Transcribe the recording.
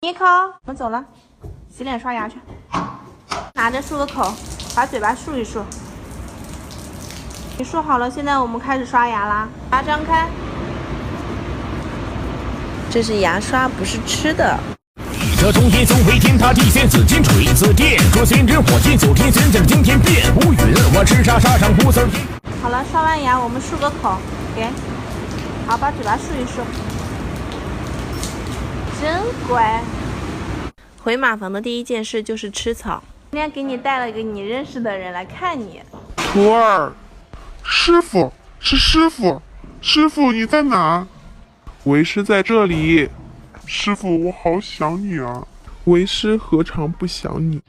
尼克，我们走了，洗脸刷牙去。拿着漱个口，把嘴巴漱一漱。你漱好了，现在我们开始刷牙啦。牙张开。这是牙刷，不是吃的。这中天总为天塌地陷，紫金锤子电，说仙人火箭九天玄，正惊天变无云，我吃沙沙上不字儿。好了，刷完牙我们漱个口，给。好，把嘴巴漱一漱。真乖。回马房的第一件事就是吃草。今天给你带了一个你认识的人来看你。徒儿，师傅是师傅，师傅你在哪？为师在这里。师傅，我好想你啊！为师何尝不想你？